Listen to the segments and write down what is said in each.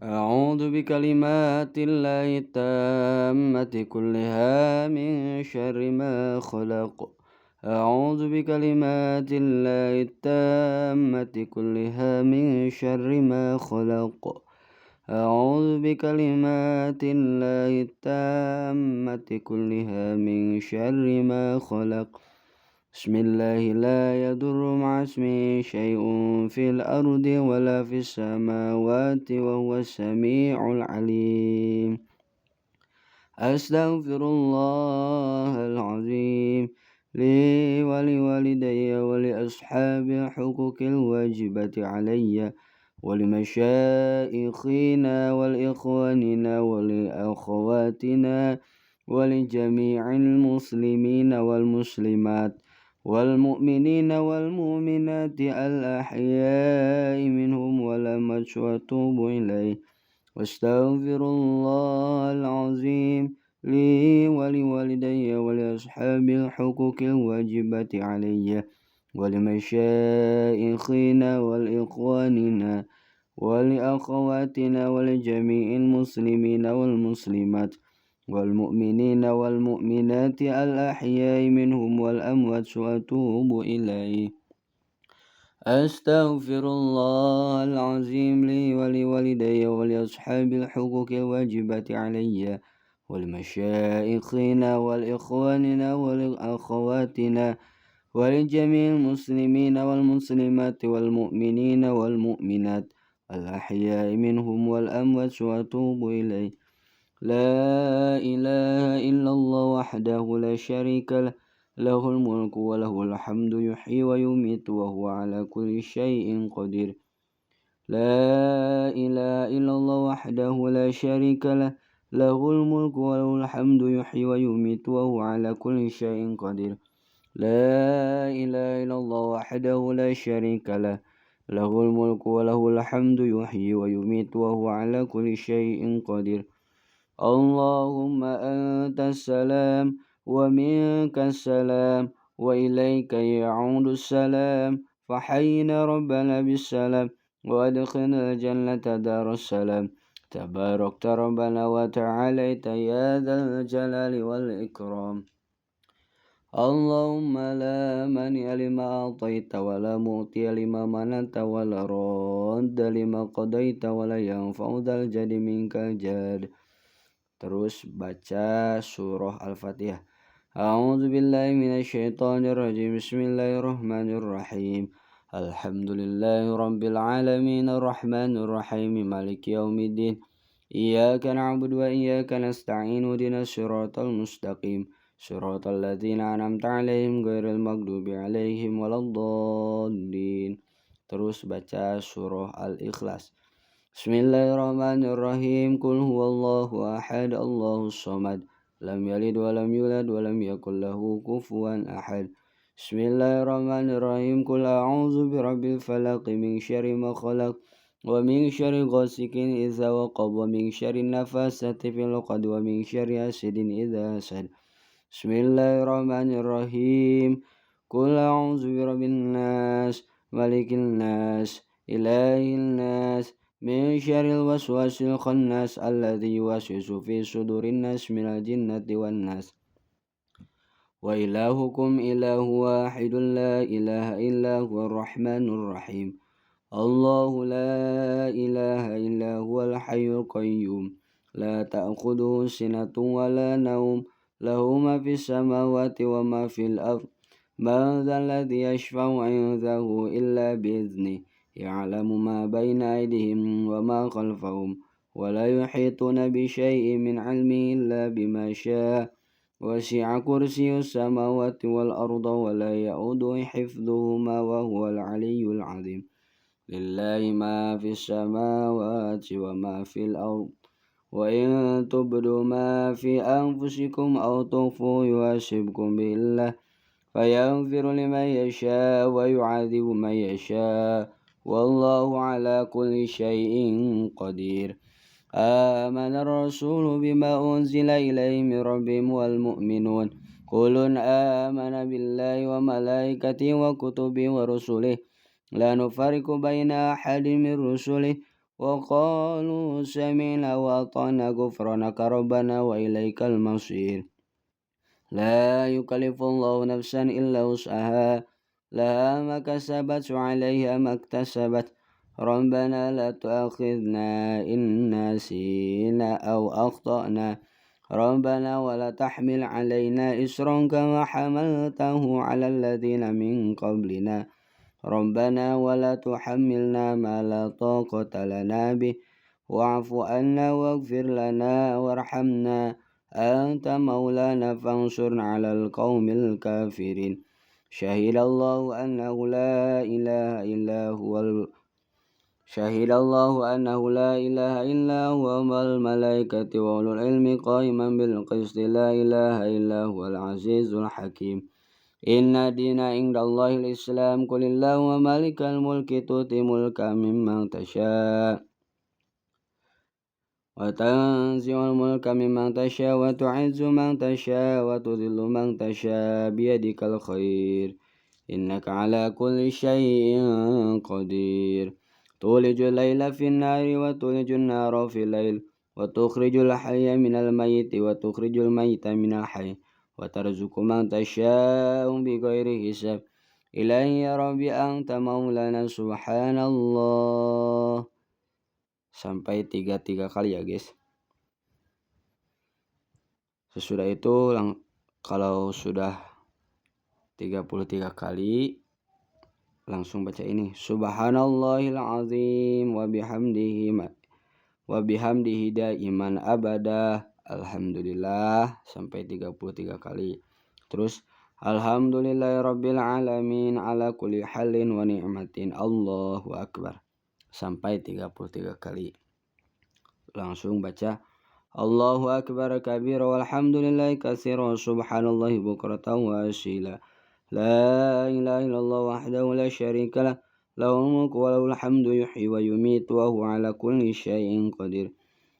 أعوذ بكلمات الله التامة كلها من شر ما خلق. أعوذ بكلمات الله التامة كلها من شر ما خلق. أعوذ بكلمات الله التامة كلها من شر ما خلق. بسم الله لا يضر مع اسمه شيء في الأرض ولا في السماوات وهو السميع العليم. أستغفر الله العظيم لي ولوالدي ولأصحاب الحقوق الواجبة علي ولمشايخنا والإخواننا ولأخواتنا ولجميع المسلمين والمسلمات والمؤمنين والمؤمنات الأحياء منهم والأموات وأتوب إليه. واستغفر الله العظيم لي ولوالدي ولأصحاب الحقوق الواجبة علي ولمشايخنا والإخواننا ولأخواتنا ولجميع المسلمين والمسلمات والمؤمنين والمؤمنات الأحياء منهم والأموات وأتوب إليه. أستغفر الله العظيم لي ولوالدي ولأصحاب الحقوق الواجبة علي ولمشايخنا والإخواننا والأخواتنا ولجميع المسلمين والمسلمات والمؤمنين والمؤمنات الأحياء منهم والأموات وأتوب إليه. لا إله إلا الله وحده لا شريك له له الملك وله الحمد يحيي ويميت وهو على كل شيء قدير. لا إله إلا الله وحده لا شريك له له الملك وله الحمد يحيي ويميت وهو على كل شيء قدير. لا إله إلا الله وحده لا شريك له له الملك وله الحمد يحيي ويميت وهو على كل شيء قدير. اللهم أنت السلام ومنك السلام وإليك يعود السلام فحينا ربنا بالسلام وأدخلنا الجنة دار السلام. تباركت ربنا وتعاليت يا ذا الجلال والإكرام. اللهم لا مانع لما أعطيت ولا معطي لما منعت ولا راد لما قضيت ولا ينفع ذا الجد منك الجد. Terus baca surah Al-Fatihah. A'udzu billahi minasyaitonir rajim. Bismillahirrahmanirrahim. Alhamdulillahi rabbil alamin arrahmanir rahim maliki yaumiddin. Iyyaka na'budu wa iyyaka nasta'in ihdinas siratal mustaqim. Siratal ladzina an'amta 'alaihim ghairil maghdubi 'alaihim waladdallin. Terus baca surah Al-Ikhlas. Bismillahirrahmanirrahim. Qul huwallahu ahad Allahus samad lam yalid walam yulad walam yakul lahu kufuwan ahad. Bismillahirrahmanirrahim. Qul a'udzu birabbil falaq min syarri ma khalaq wa min syarri ghasikin idza waqab wa min syarri nafasati fil 'uqad wa min syarri hasidin idza hasad. Bismillahirrahmanirrahim. Qul a'udzu birabbin nas malikin nas ilahin nas min syarril waswasil khannas alladzi yuwaswisu fi sudurin nas minal jinnati wan nas. Wa ilahukum ilahu wahidun la ilaha illa huwa rahmanur rahim. Allahu la ilaha illa huwal hayyul qayyum la ta'khudhuhu sinatun wa la naum lahu ma fis samawati wa ma fil ardh. Man dzal ladzi yashfa'u 'indahu illa bi'idznihi ya'lamu ma baina aydihim wa ma khalfahum wa la yuhituna bi syai'in min 'ilmihi illa bima syaa. Wasi'a kursiyyus samawati wal arda wa la ya'uduhu hifdhuhuma wa huwal 'aliyyul 'azim. Lillahi ma fis samawati wa ma fil ard. Wa in tubdu ma fi anfusikum aw tukhfuhu yuhasibkum billah fayaghfiru liman yasha wa yu'adzibu man yasha. Wallahu ala kulli syai'in qadir. Amana ar-rasulu bima unzila ilaihi min rabbihim wal mu'minun kullun amana billahi wa malaikatihi wa kutubihi wa rusulihi la nufarriqu baina ahadin min rusulihi وقالوا سمعنا وأطعنا غفرانك ربنا وإليك المصير لا يكلف الله نفسا إلا وسعها لها ما كسبت وعليها ما اكتسبت ربنا لا تؤاخذنا إن نسينا أو أخطأنا ربنا ولا تحمل علينا إصرا كما حملته على الذين من قبلنا ربنا ولا تحملنا ما لا طاقة لنا به واعف عنا واغفر لنا وارحمنا أنت مولانا فانصرنا على القوم الكافرين شهد الله أنه لا إله إلا هو شهد الله أنه لا إله إلا هو والملائكة وأولو العلم قائما بالقسط لا إله إلا هو العزيز الحكيم إن الدين عند الله الإسلام قل اللهم مالك الملك تؤتي الملك ممن تشاء وتنزع الملك ممن تشاء وتعز من تشاء وتذل من تشاء بيدك الخير إنك على كل شيء قدير تولج الليل في النار وتولج النار في الليل وتخرج الحي من الميت وتخرج الميت من الحي وترزق من تشاء بغير حساب إلهي يا ربي أنت مولانا سبحان الله. Sampai 3 kali ya guys. Sesudah itu kalau sudah 33 kali langsung baca ini Subhanallahil azim wa bihamdihi daiman abada alhamdulillah sampai 33 kali. Terus alhamdulillahirabbil alamin ala kulli halin wa ni'matin Allahu akbar sampai 33 kali. Langsung baca Allahu akbar kabira walhamdulillahi katsira subhanallahi bukratan wa asila la ilaha illallah wahdahu la syarika lah lahul mulku wa lahul hamdu yuhyi wa yumiitu wa huwa ala kulli syai'in qadir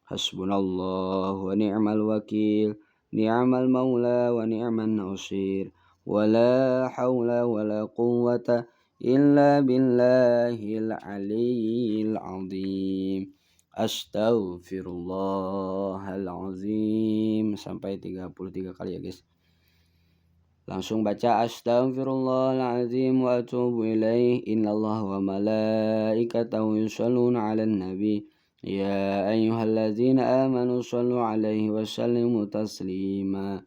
hasbunallahu wa ni'mal wakil ni'mal maula wa ni'man nasir wa la haula wa la quwwata illa billahil aliyyil azim Astaghfirullahalazim sampai 33 kali ya guys. Langsung baca astaghfirullahalazim wa atubu ilaih innallaha wa malaikatahu yusholluna 'alan nabi ya ayyuhallazina amanu shallu 'alaihi wa sallimu taslima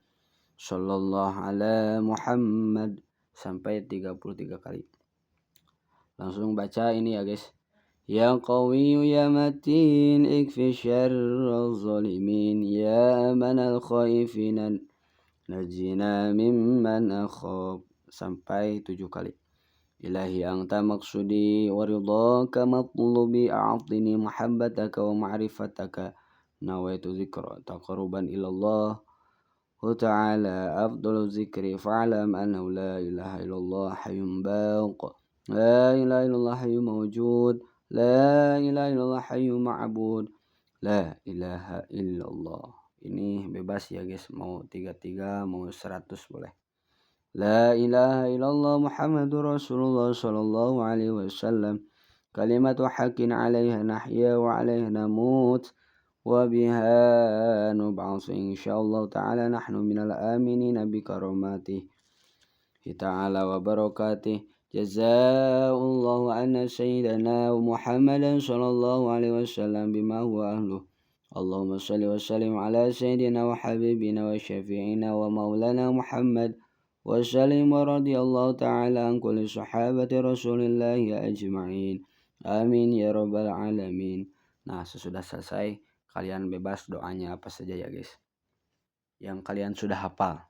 sallallahu ala Muhammad sampai 33 kali. Langsung baca ini ya guys. Ya Qawiyyu ya Matin ikfi syarral zalimin ya amanal khaifina najina mimman akhab sampai 7 kali. Ilahi anta maksudi wa ridhaka matlubi a'tini muhabbataka wa ma'rifataka nawaitu dzikra taqarruban ilallah ta'ala afdalu dzikri fa'lam annahu la ilaha illallah hayyun baq la ilaha illallah hayyun mawjud La ilaha illallah hayyu ma'bud La ilaha illallah. Ini bebas ya guys, mau 33 mau 100 boleh. La ilaha illallah Muhammadur Rasulullah sallallahu alaihi wasallam kalimatu haqqin 'alaiha nahya wa 'alaiha namut wa biha nub'ats insyaallah ta'ala nahnu minal aminina bi karamatihi ta'ala wa barakatihi Jazakallahu anna sayyidana Muhammadan sallallahu alaihi wasallam bima huwa ahluh. Allahumma salli wa sallim ala sayyidina wa habibina wa syafi'ina wa maulana Muhammad wa sallim wa radiyallahu ta'ala an kulli sahabati rasulillahi ajma'in. Amin ya rabbal alamin. Nah, sesudah selesai kalian bebas doanya apa saja ya guys. Yang kalian sudah hafal.